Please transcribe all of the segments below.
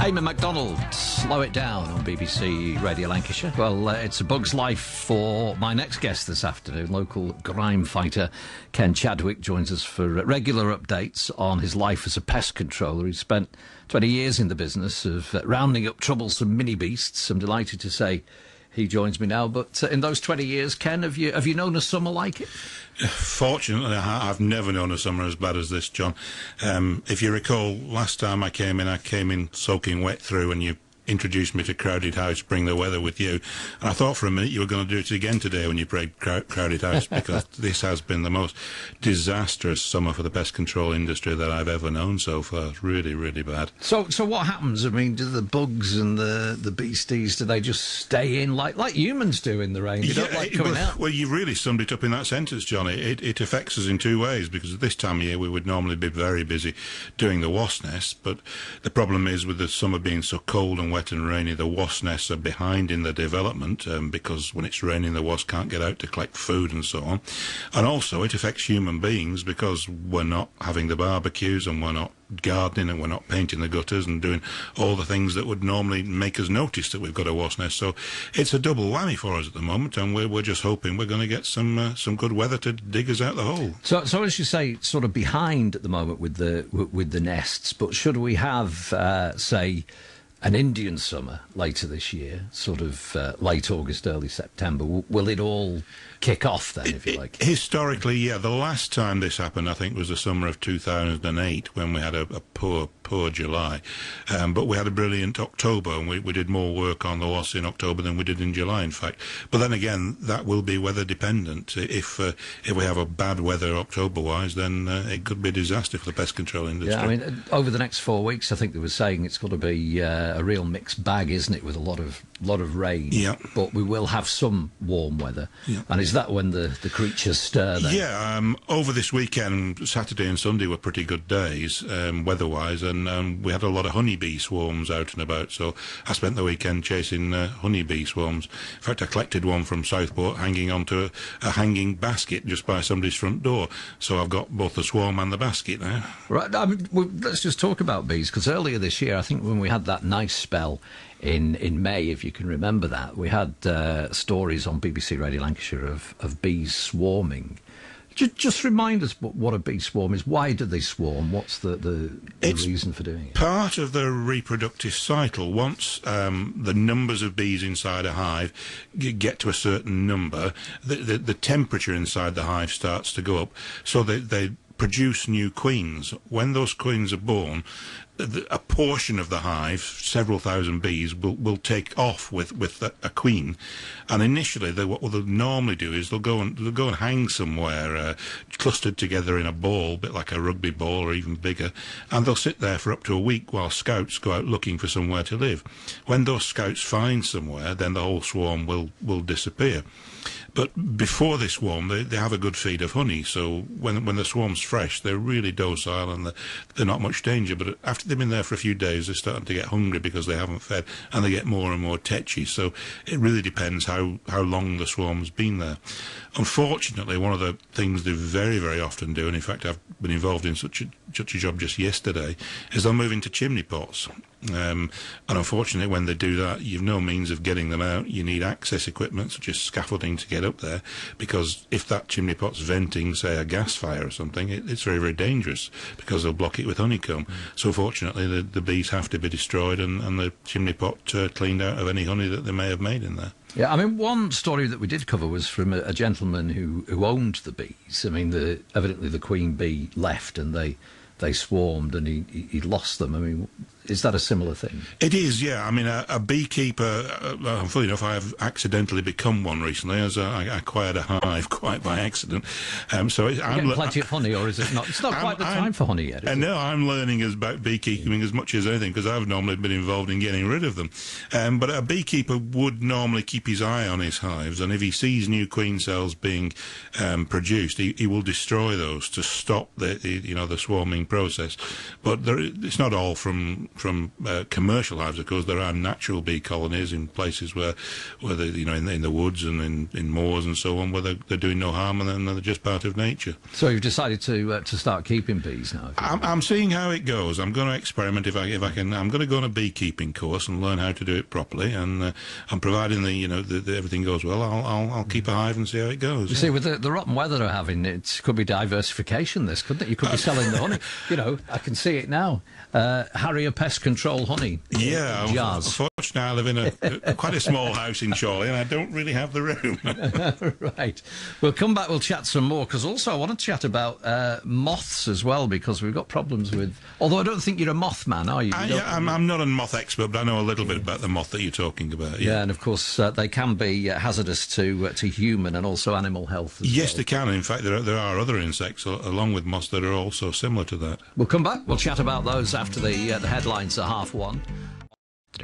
Eamon MacDonald, Slow It Down on BBC Radio Lancashire. Well, it's a bug's life for my next guest this afternoon. Local grime fighter Ken Chadwick joins us for regular updates on his life as a pest controller. He's spent 20 years in the business of rounding up troublesome mini beasts. I'm delighted to say he joins me now. But in those 20 years, Ken, have you known a summer like it? Fortunately, I've never known a summer as bad as this, John. If you recall, last time I came in soaking wet through, and you introduced me to Crowded House, Bring the Weather With You. And I thought for a minute you were going to do it again today when you played Crowded House, because this has been the most disastrous summer for the pest control industry that I've ever known so far. Really, really bad. So what happens? I mean, do the bugs and the beasties, do they just stay in like humans do in the rain? They don't like coming out? Well, you really summed it up in that sentence, Johnny. It affects us in two ways, because at this time of year we would normally be very busy doing the wasp nests, but the problem is, with the summer being so cold and wet and rainy, the wasp nests are behind in the development, because when it's raining the wasps can't get out to collect food and so on. And also it affects human beings, because we're not having the barbecues and we're not gardening and we're not painting the gutters and doing all the things that would normally make us notice that we've got a wasp nest. So it's a double whammy for us at the moment, and we're just hoping we're going to get some good weather to dig us out the hole. So as you say, sort of behind at the moment with the nests, but should we have say an Indian summer later this year, sort of late August, early September, will it all kick off then, if you like? Historically, yeah. The last time this happened, I think, was the summer of 2008, when we had a poor July. But we had a brilliant October, and we did more work on the wasps in October than we did in July, in fact. But then again, that will be weather dependent. If we have a bad weather October-wise, then it could be a disaster for the pest control industry. Yeah, I mean, over the next 4 weeks, I think they were saying it's got to be a real mixed bag, isn't it, with a lot of rain. Yeah. But we will have some warm weather. Yeah. And is that when the creatures stir then? Yeah, over this weekend, Saturday and Sunday were pretty good days, weather-wise, and we had a lot of honeybee swarms out and about, so I spent the weekend chasing honeybee swarms. In fact, I collected one from Southport hanging onto a hanging basket just by somebody's front door, so I've got both the swarm and the basket now. Right, I mean, let's just talk about bees, because earlier this year, I think when we had that nice spell in May, if you can remember that, we had stories on BBC Radio Lancashire of bees swarming. Just remind us what a bee swarm is. Why do they swarm? What's the reason for doing it? Part of the reproductive cycle. Once the numbers of bees inside a hive get to a certain number, the temperature inside the hive starts to go up, so they produce new queens. When those queens are born, a portion of the hive, several thousand bees, will take off with a queen, and initially what they'll normally do is they'll go and hang somewhere, clustered together in a ball, a bit like a rugby ball or even bigger, and they'll sit there for up to a week while scouts go out looking for somewhere to live. When those scouts find somewhere, then the whole swarm will disappear. But before they swarm, they have a good feed of honey, so when the swarm's fresh, they're really docile and they're not much danger. But after they've been there for a few days, they're starting to get hungry because they haven't fed, and they get more and more tetchy. So it really depends how long the swarm's been there. Unfortunately, one of the things they very, very often do, and in fact I've been involved in such a job just yesterday, is they'll move into chimney pots. And unfortunately, when they do that, you've no means of getting them out. You need access equipment, such as scaffolding, to get up there, because if that chimney pot's venting, say, a gas fire or something, it's very, very dangerous, because they'll block it with honeycomb. So fortunately, the bees have to be destroyed and the chimney pot cleaned out of any honey that they may have made in there. Yeah, I mean, one story that we did cover was from a gentleman who owned the bees. I mean, evidently the queen bee left and they swarmed and he lost them. I mean, is that a similar thing? It is, yeah. I mean, a beekeeper, funny enough, I have accidentally become one recently, as I acquired a hive quite by accident. So I'm getting plenty of honey, or is it not? It's not quite the time for honey yet, is it? No, I'm learning about beekeeping as much as anything, because I've normally been involved in getting rid of them. But a beekeeper would normally keep his eye on his hives, and if he sees new queen cells being produced, he will destroy those to stop the swarming process. But it's not all from from commercial hives, of course, there are natural bee colonies in places where they, in the woods and in moors and so on, where they're doing no harm, and then they're just part of nature. So you've decided to start keeping bees now? I'm seeing how it goes. I'm going to experiment if I can. I'm going to go on a beekeeping course and learn how to do it properly. And I'm providing the everything goes well. I'll keep a hive and see how it goes. You see, with the rotten weather they're having, it could be diversification. This couldn't it? You could be selling the honey. I can see it now. Harrier pest control honey. Yeah, jars. Unfortunately, I live in quite a small house in Chorley, and I don't really have the room. Right. We'll come back. We'll chat some more, because also I want to chat about moths as well, because we've got problems with. Although I don't think you're a moth man, are you? I'm not a moth expert, but I know a little bit about the moth that you're talking about. Yeah, and of course they can be hazardous to human and also animal health. Yes, they can. In fact, there are other insects along with moths that are also similar to that. We'll come back. We'll chat about those after the headlines are 1:30.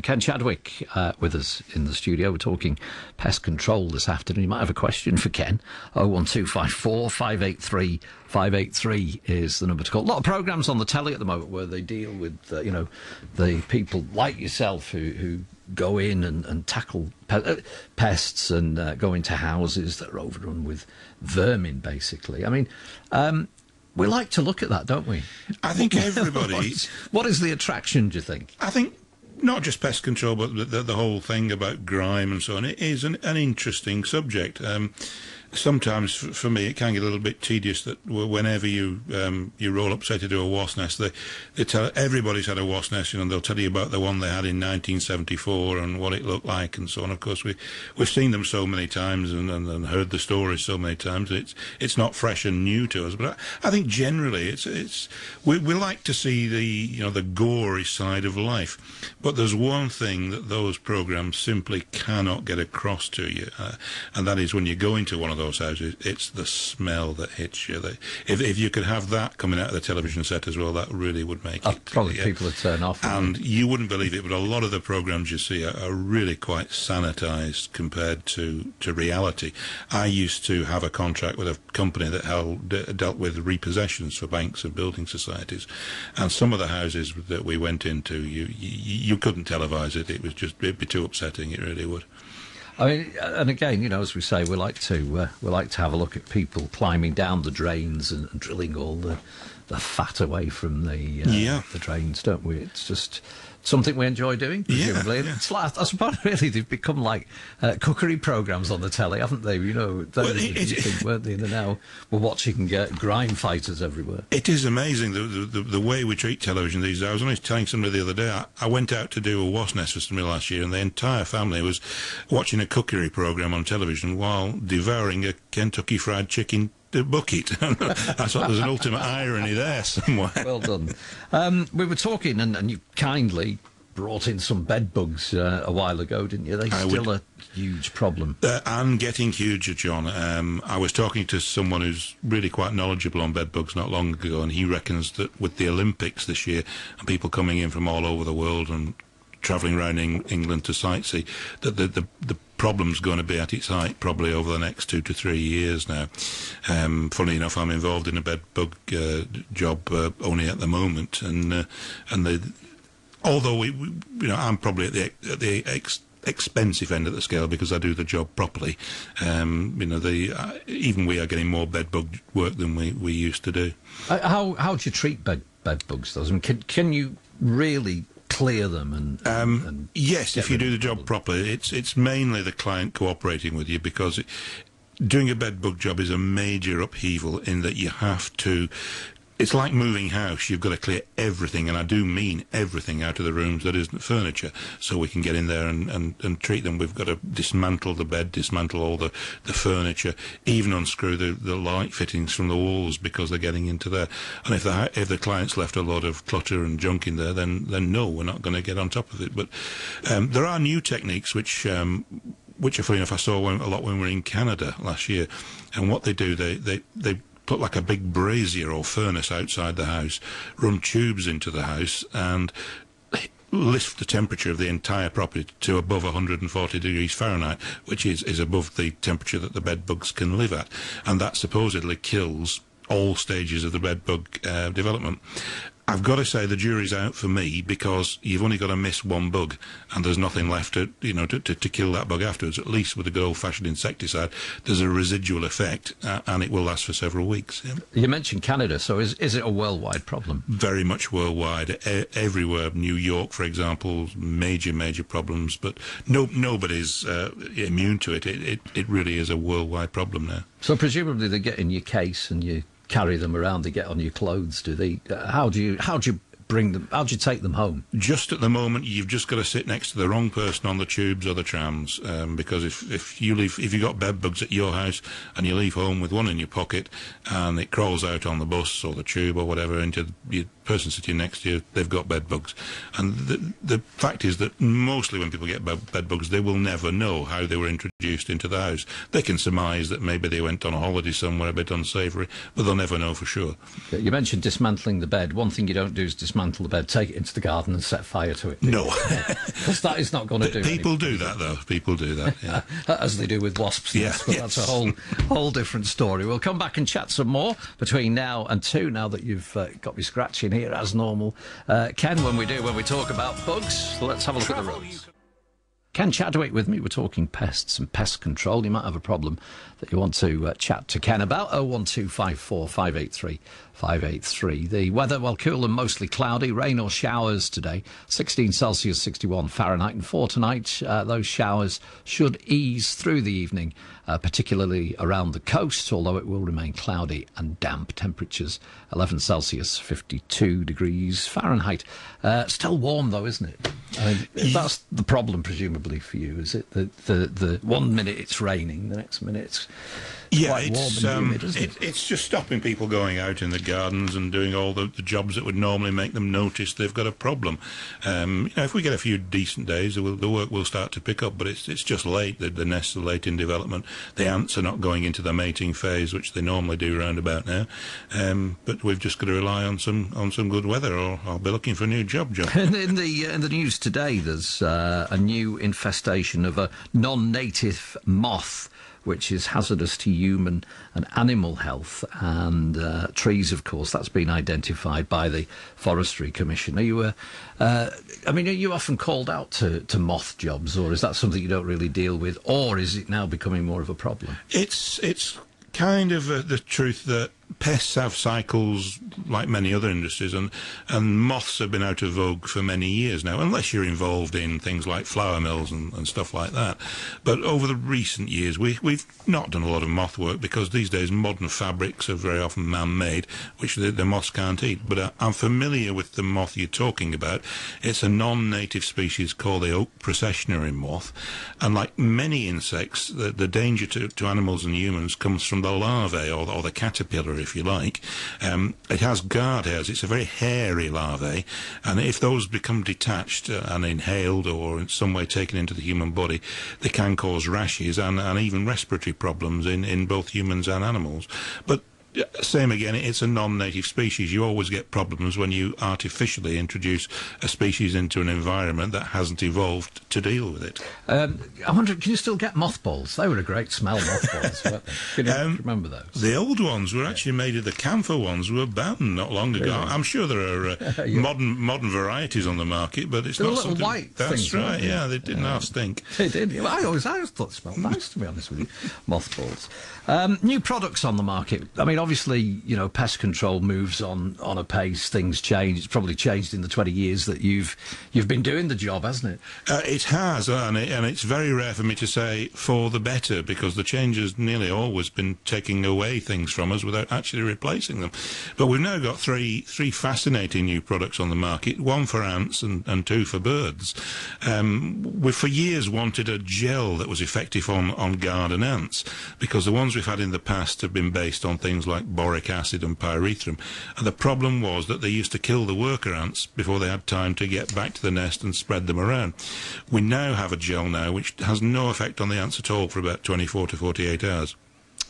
Ken Chadwick with us in the studio. We're talking pest control this afternoon. You might have a question for Ken. 01254 583 583 is the number to call. A lot of programmes on the telly at the moment where they deal with, the people like yourself who go in and tackle pests and go into houses that are overrun with vermin, basically. I mean, we like to look at that, don't we? I think everybody... What is the attraction, do you think? I think not just pest control, but the whole thing about grime and so on. It is an interesting subject. Sometimes, for me, it can get a little bit tedious that whenever you roll up, say, to do a wasp nest, they tell everybody's had a wasp nest, and they'll tell you about the one they had in 1974 and what it looked like and so on. Of course, we've seen them so many times and heard the stories so many times. It's not fresh and new to us, but I think generally we like to see the gory side of life. But there's one thing that those programs simply cannot get across to you, and that is when you go into one of those houses, it's the smell that hits you. If you could have that coming out of the television set as well, that really would make it. Probably people would turn off. And you wouldn't believe it, but a lot of the programmes you see are really quite sanitised compared to reality. I used to have a contract with a company that dealt with repossessions for banks and building societies, and some of the houses that we went into, you couldn't televise it. It'd be too upsetting. It really would. I mean, and again, as we say, we like to have a look at people climbing down the drains and drilling all the fat away from the drains, don't we? It's just something we enjoy doing, presumably. Yeah. It's like, I suppose, really, they've become like cookery programmes on the telly, haven't they? Those weren't they? And now we're watching grime fighters everywhere. It is amazing the way we treat television these days. I was only telling somebody the other day, I went out to do a wasp nest for somebody last year, and the entire family was watching a cookery programme on television while devouring a Kentucky Fried Chicken bucket. I thought there's an ultimate irony there somewhere. Well done. We were talking, and you kindly brought in some bed bugs a while ago, didn't you? They're still a huge problem. And getting huger, John. I was talking to someone who's really quite knowledgeable on bed bugs not long ago, and he reckons that with the Olympics this year and people coming in from all over the world and travelling around England to sightsee, that the problem's going to be at its height probably over the next 2 to 3 years now. Funny enough, I'm involved in a bed bug job only at the moment, although I'm probably at the expensive end of the scale because I do the job properly. Even we are getting more bed bug work than we used to do. How do you treat bed bugs, though? I mean, can you really clear them and yes, if you do the job properly. It's mainly the client cooperating with you, because doing a bed bug job is a major upheaval in that you have to. It's like moving house. You've got to clear everything, and I do mean everything, out of the rooms that isn't furniture, so we can get in there and treat them. We've got to dismantle the bed, dismantle all the furniture, even unscrew the light fittings from the walls because they're getting into there. And if the client's left a lot of clutter and junk in there, then no, we're not going to get on top of it. But there are new techniques which are, funny enough, I saw a lot when we were in Canada last year. And what they do, they put like a big brazier or furnace outside the house, run tubes into the house, and lift the temperature of the entire property to above 140 degrees Fahrenheit, which is above the temperature that the bed bugs can live at. And that supposedly kills all stages of the bed bug development. I've got to say the jury's out for me, because you've only got to miss one bug and there's nothing left to kill that bug afterwards. At least with a good old-fashioned insecticide, there's a residual effect, and it will last for several weeks. Yeah. You mentioned Canada, so is it a worldwide problem? Very much worldwide. Everywhere. New York, for example, major problems, but nobody's immune to it. It really is a worldwide problem now. So presumably they get in your case and you carry them around, they get on your clothes, do they? How do you bring them, how do you take them home? Just at the moment, you've just got to sit next to the wrong person on the tubes or the trams, because if you've got bed bugs at your house and you leave home with one in your pocket and it crawls out on the bus or the tube or whatever into the person sitting next to you, they've got bed bugs. And the fact is that mostly when people get bed bugs, they will never know how they were introduced into the house. They can surmise that maybe they went on a holiday somewhere a bit unsavoury, but they'll never know for sure. You mentioned dismantling the bed. One thing you don't do is dismantle the bed, take it into the garden and set fire to it. No. Because that is not going to do People do that, though. People do that, yeah. As they do with wasps. Yeah, but that's a whole different story. We'll come back and chat some more between now and 2, now that you've got me scratching here as normal. Ken, when we talk about bugs, let's have a look at the roads. Ken Chadwick with me. We're talking pests and pest control. You might have a problem that you want to chat to Ken about. 01254 583 583. The weather, well, cool and mostly cloudy. Rain or showers today. 16 Celsius, 61 Fahrenheit. And for tonight, those showers should ease through the evening, particularly around the coast, although it will remain cloudy and damp. Temperatures 11 Celsius, 52 degrees Fahrenheit. Still warm, though, isn't it? That's the problem, presumably, for you, is it? The 1 minute it's raining, the next minute it's quite warm and humid, isn't it? It's just stopping people going out in the gardens and doing all the jobs that would normally make them notice they've got a problem. If we get a few decent days, the work will start to pick up, but it's just late. The nests are late in development. The ants are not going into the mating phase, which they normally do round about now. But we've just got to rely on some good weather, or I'll be looking for a new job, John. In the news today, there's a new infestation of a non-native moth, which is hazardous to human and animal health and trees, of course. That's been identified by the Forestry Commission. Are you are you often called out to moth jobs, or is that something you don't really deal with, or is it now becoming more of a problem? It's kind of the truth that pests have cycles like many other industries, and moths have been out of vogue for many years now, unless you're involved in things like flour mills and stuff like that. But over the recent years, we've not done a lot of moth work, because these days modern fabrics are very often man-made, which the moths can't eat. But I'm familiar with the moth you're talking about. It's a non-native species called the oak processionary moth, and like many insects, the danger to animals and humans comes from the larvae, or the caterpillar, if you like. It has guard hairs. It's a very hairy larvae, and if those become detached and inhaled or in some way taken into the human body, they can cause rashes and even respiratory problems in both humans and animals. But same again, it's a non-native species. You always get problems when you artificially introduce a species into an environment that hasn't evolved to deal with it. I wonder, can you still get mothballs? They were a great smell, mothballs, weren't they? Can you remember those? The old ones were actually made of the camphor ones, were banned not long ago. Really? I'm sure there are modern varieties on the market, but it's not something... white That's things, right, yeah, they didn't half stink. They did. I always thought it smelled nice, to be honest with you, mothballs. New products on the market. I mean, obviously, pest control moves on a pace. Things change. It's probably changed in the 20 years that you've been doing the job, hasn't it? It has, and it's very rare for me to say for the better, because the change has nearly always been taking away things from us without actually replacing them. But we've now got three fascinating new products on the market, one for ants and two for birds. We've for years wanted a gel that was effective on garden ants, because the ones we've had in the past have been based on things like boric acid and pyrethrum, and the problem was that they used to kill the worker ants before they had time to get back to the nest and spread them around. We now have a gel which has no effect on the ants at all for about 24 to 48 hours.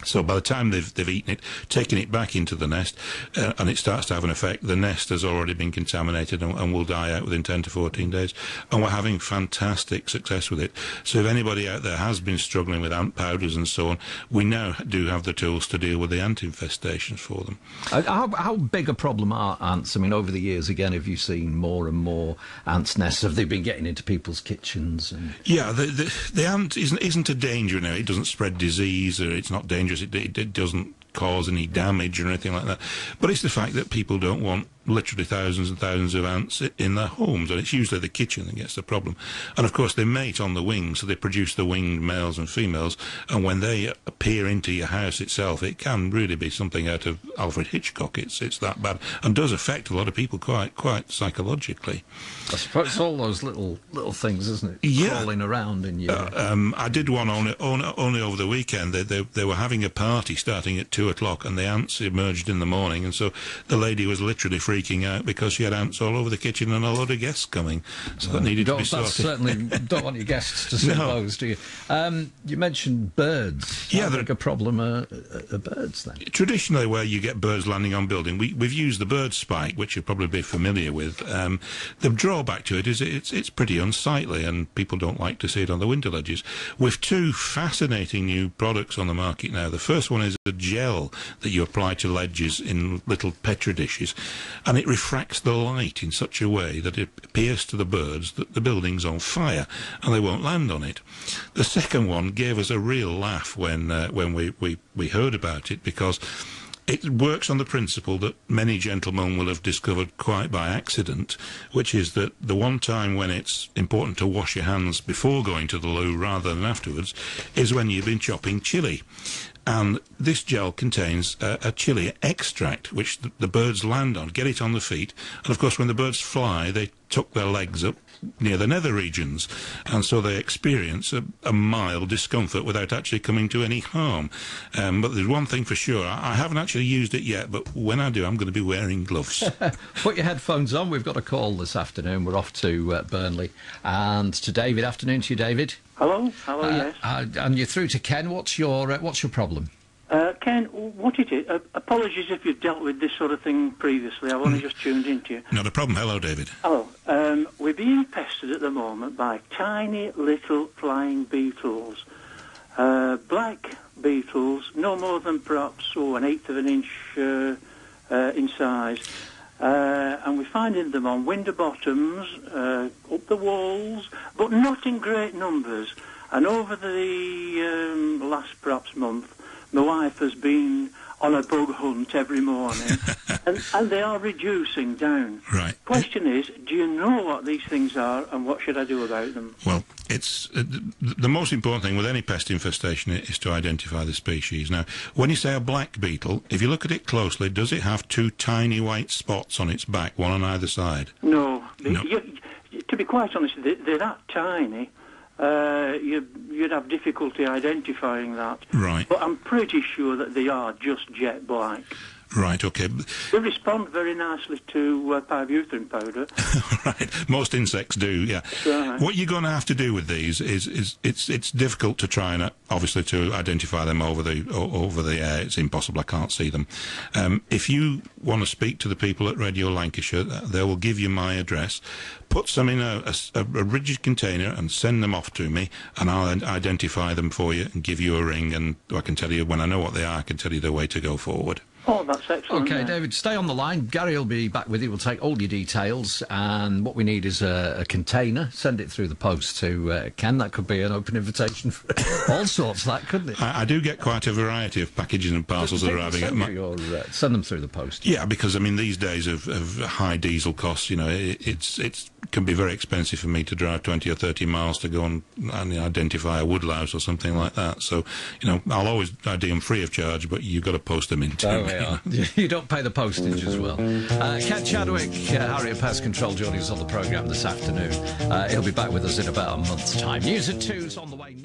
So by the time they've eaten it, taken it back into the nest, and it starts to have an effect, the nest has already been contaminated and will die out within 10 to 14 days. And we're having fantastic success with it. So if anybody out there has been struggling with ant powders and so on, we now do have the tools to deal with the ant infestations for them. How big a problem are ants? I mean, over the years, again, have you seen more and more ants' nests? Have they been getting into people's kitchens? Yeah, the ant isn't a danger now. It doesn't spread disease, or it's not dangerous. It doesn't cause any damage or anything like that. But it's the fact that people don't want literally thousands and thousands of ants in their homes, and it's usually the kitchen that gets the problem. And of course they mate on the wings, so they produce the winged males and females, and when they appear into your house itself, it can really be something out of Alfred Hitchcock. It's that bad, and does affect a lot of people quite psychologically. I suppose it's all those little things, isn't it? Yeah. Crawling around in your... I did one only over the weekend. They were having a party starting at 2 o'clock, and the ants emerged in the morning, and so the lady was literally freaking out because she had ants all over the kitchen and a lot of guests coming. So that needed to be sorted. Certainly don't want your guests to see those, do you? You mentioned birds. Yeah, How big a problem are birds then? Traditionally, where you get birds landing on building, we've used the bird spike, which you'll probably be familiar with. The drawback to it is it's pretty unsightly, and people don't like to see it on the window ledges. We've two fascinating new products on the market now. The first one is a gel that you apply to ledges in little Petri dishes, and it refracts the light in such a way that it appears to the birds that the building's on fire, and they won't land on it. The second one gave us a real laugh when we heard about it, because it works on the principle that many gentlemen will have discovered quite by accident, which is that the one time when it's important to wash your hands before going to the loo rather than afterwards is when you've been chopping chilli. And this gel contains a chili extract, which the birds land on, get it on the feet, and of course when the birds fly, they tuck their legs up near the nether regions, and so they experience a mild discomfort without actually coming to any harm. But there's one thing for sure, I haven't actually used it yet, but when I do, I'm going to be wearing gloves. Put your headphones on. We've got a call this afternoon. We're off to Burnley, and to David. Afternoon to you, David. Hello, yes. And you're through to Ken. What's your problem? Ken, what it is, apologies if you've dealt with this sort of thing previously. I've only just tuned into you. Not a problem. Hello, David. Hello. We're being pestered at the moment by tiny little flying beetles. Black beetles, no more than perhaps an eighth of an inch in size. And we're finding them on window bottoms, up the walls, but not in great numbers. And over the last perhaps month, my wife has been on a bug hunt every morning, and they are reducing down. Right. Question is, do you know what these things are, and what should I do about them? Well, it's the most important thing with any pest infestation is to identify the species. Now, when you say a black beetle, if you look at it closely, does it have two tiny white spots on its back, one on either side? No. No. To be quite honest, they're that tiny. You'd have difficulty identifying that. Right. But I'm pretty sure that they are just jet black. Right, okay. They respond very nicely to pyrethrin powder. Right, most insects do, yeah. Right. What you're going to have to do with these is it's difficult to try and obviously to identify them over the air. It's impossible. I can't see them. If you want to speak to the people at Radio Lancashire, they will give you my address. Put some in a rigid container and send them off to me, and I'll identify them for you and give you a ring, and I can tell you when I know what they are. I can tell you the way to go forward. Oh, that's excellent. Okay, David, stay on the line. Gary will be back with you. We'll take all your details, and what we need is a container. Send it through the post to Ken. That could be an open invitation for all sorts, that, couldn't it? I do get quite a variety of packages and parcels arriving at my... Send them through the post. Yeah, because, I mean, these days of high diesel costs, you know, it can be very expensive for me to drive 20 or 30 miles to go and identify a woodlouse or something like that. So, you know, I'll always ID them free of charge, but you've got to post them in too. You don't pay the postage as well. Ken Chadwick, Harrier Pest Control, joining us on the programme this afternoon. He'll be back with us in about a month's time. News at 2's on the way.